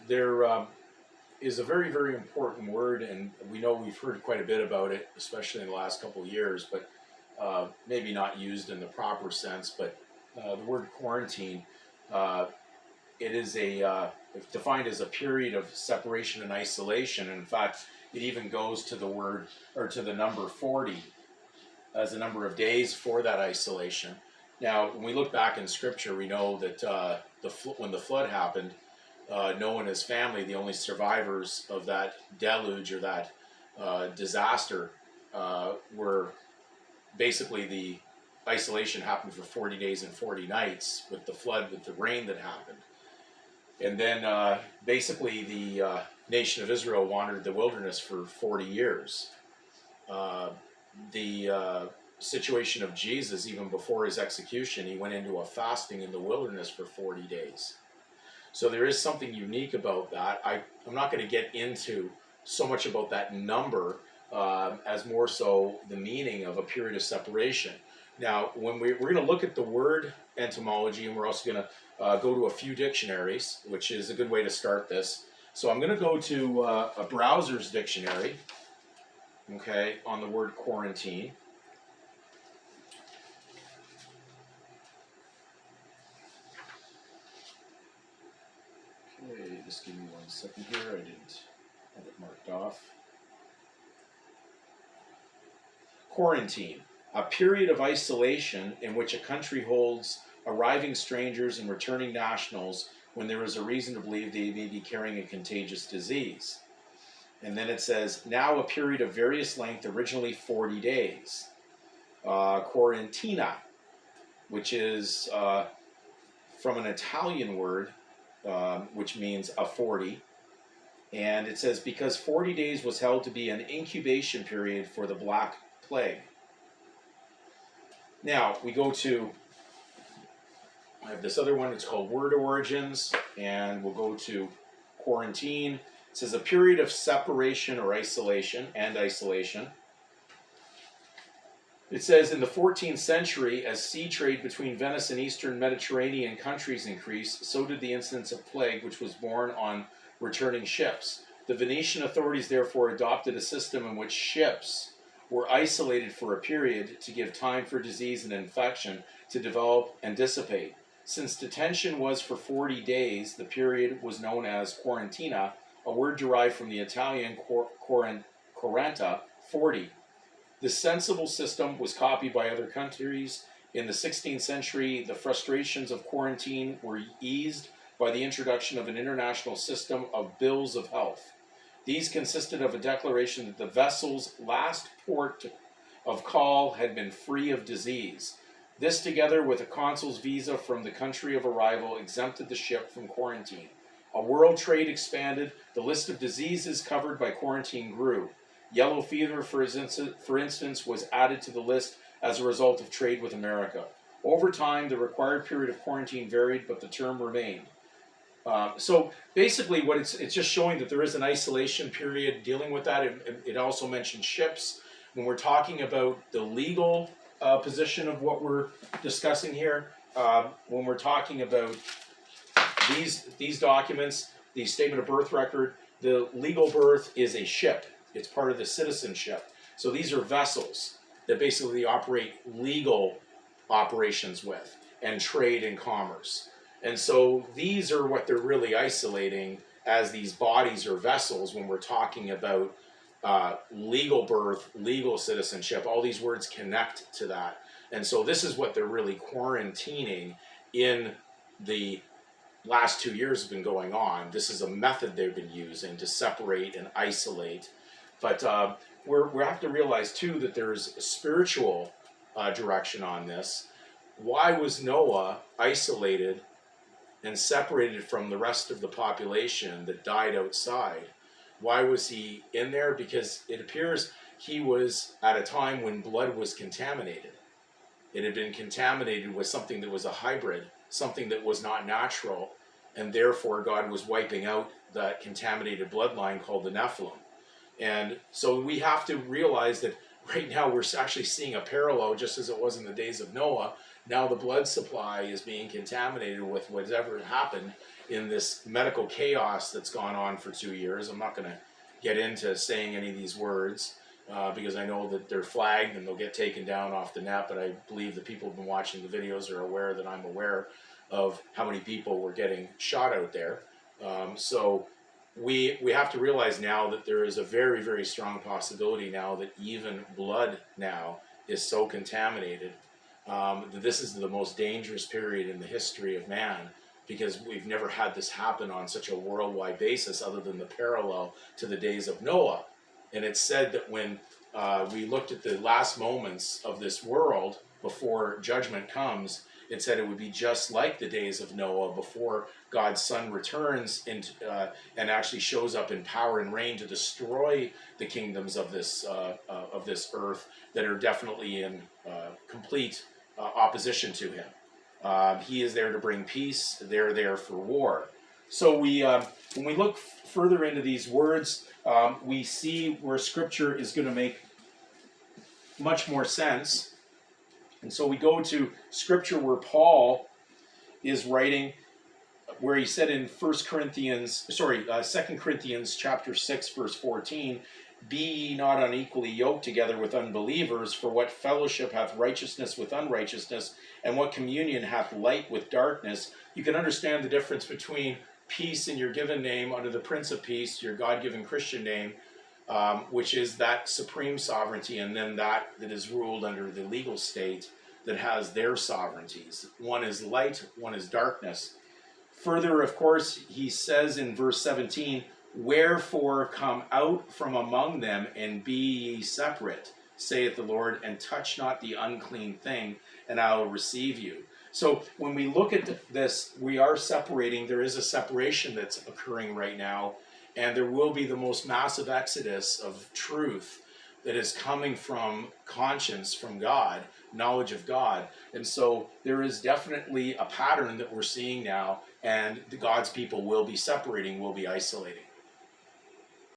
there is a very, very important word, and we know we've heard quite a bit about it, especially in the last couple of years, but maybe not used in the proper sense. But the word quarantine, it is defined as a period of separation and isolation. And in fact, it even goes to the word, or to the number 40 as a number of days for that isolation. Now, when we look back in Scripture, we know that when the flood happened, Noah and his family, the only survivors of that deluge or that disaster, were basically the isolation happened for 40 days and 40 nights with the flood, with the rain that happened. And then basically the nation of Israel wandered the wilderness for 40 years. The situation of Jesus, even before his execution, he went into a fasting in the wilderness for 40 days. So there is something unique about that. I'm not going to get into so much about that number as more so the meaning of a period of separation. Now, when we're going to look at the word etymology, and we're also going to go to a few dictionaries, which is a good way to start this. So I'm going to go to a browser's dictionary, okay, on the word quarantine. Okay, just give me 1 second here. I didn't have it marked off. Quarantine, a period of isolation in which a country holds arriving strangers and returning nationals when there is a reason to believe they may be carrying a contagious disease. And then it says, now a period of various length, originally 40 days. Quarantina, which is from an Italian word, which means a 40. And it says, because 40 days was held to be an incubation period for the Black Plague. Now, we go to, I have this other one, it's called Word Origins, and we'll go to quarantine. It says a period of separation or isolation, and isolation. It says in the 14th century, as sea trade between Venice and eastern Mediterranean countries increased, so did the incidence of plague, which was borne on returning ships. The Venetian authorities therefore adopted a system in which ships were isolated for a period to give time for disease and infection to develop and dissipate. Since detention was for 40 days, the period was known as quarantina, a word derived from the Italian quaranta, 40. This sensible system was copied by other countries. In the 16th century, the frustrations of quarantine were eased by the introduction of an international system of bills of health. These consisted of a declaration that the vessel's last port of call had been free of disease. This, together with a consul's visa from the country of arrival, exempted the ship from quarantine. A world trade expanded. The list of diseases covered by quarantine grew. Yellow fever, for instance, was added to the list as a result of trade with America. Over time, the required period of quarantine varied, but the term remained. So basically, what it's just showing that there is an isolation period dealing with that. It also mentions ships. When we're talking about the legal position of what we're discussing here, when we're talking about these documents, the statement of birth record, the legal birth is a ship. It's part of the citizenship. So these are vessels that basically operate legal operations with and trade and commerce. And so these are what they're really isolating as these bodies or vessels when we're talking about legal birth, legal citizenship. All these words connect to that. And so this is what they're really quarantining in the last 2 years have been going on. This is a method they've been using to separate and isolate. But we have to realize too that there's a spiritual direction on this. Why was Noah isolated and separated from the rest of the population that died outside? Why was he in there? Because it appears he was at a time when blood was contaminated. It had been contaminated with something that was a hybrid, something that was not natural, and therefore God was wiping out that contaminated bloodline called the Nephilim. And so we have to realize that right now we're actually seeing a parallel, just as it was in the days of Noah. Now the blood supply is being contaminated with whatever happened, in this medical chaos that's gone on for 2 years. I'm not going to get into saying any of these words because I know that they're flagged and they'll get taken down off the net, but I believe the people who've been watching the videos are aware that I'm aware of how many people were getting shot out there. So we have to realize now that there is a very, very strong possibility now that even blood now is so contaminated that this is the most dangerous period in the history of man, because we've never had this happen on such a worldwide basis other than the parallel to the days of Noah. And it's said that when we looked at the last moments of this world before judgment comes, it said it would be just like the days of Noah before God's Son returns and actually shows up in power and reign to destroy the kingdoms of this earth that are definitely in complete opposition to him. He is there to bring peace. They're there for war. So when we look further into these words, we see where Scripture is going to make much more sense. And so we go to Scripture where Paul is writing, where he said in 2 Corinthians chapter 6, verse 14, "Be ye not unequally yoked together with unbelievers, for what fellowship hath righteousness with unrighteousness, and what communion hath light with darkness?" You can understand the difference between peace in your given name under the Prince of Peace, your God-given Christian name, which is that supreme sovereignty, and then that is ruled under the legal state that has their sovereignties. One is light, one is darkness. Further, of course, he says in verse 17, "Wherefore come out from among them, and be ye separate, saith the Lord, and touch not the unclean thing, and I will receive you." So when we look at this, we are separating. There is a separation that's occurring right now, and there will be the most massive exodus of truth that is coming from conscience, from God, knowledge of God. And so there is definitely a pattern that we're seeing now, and God's people will be separating, will be isolating.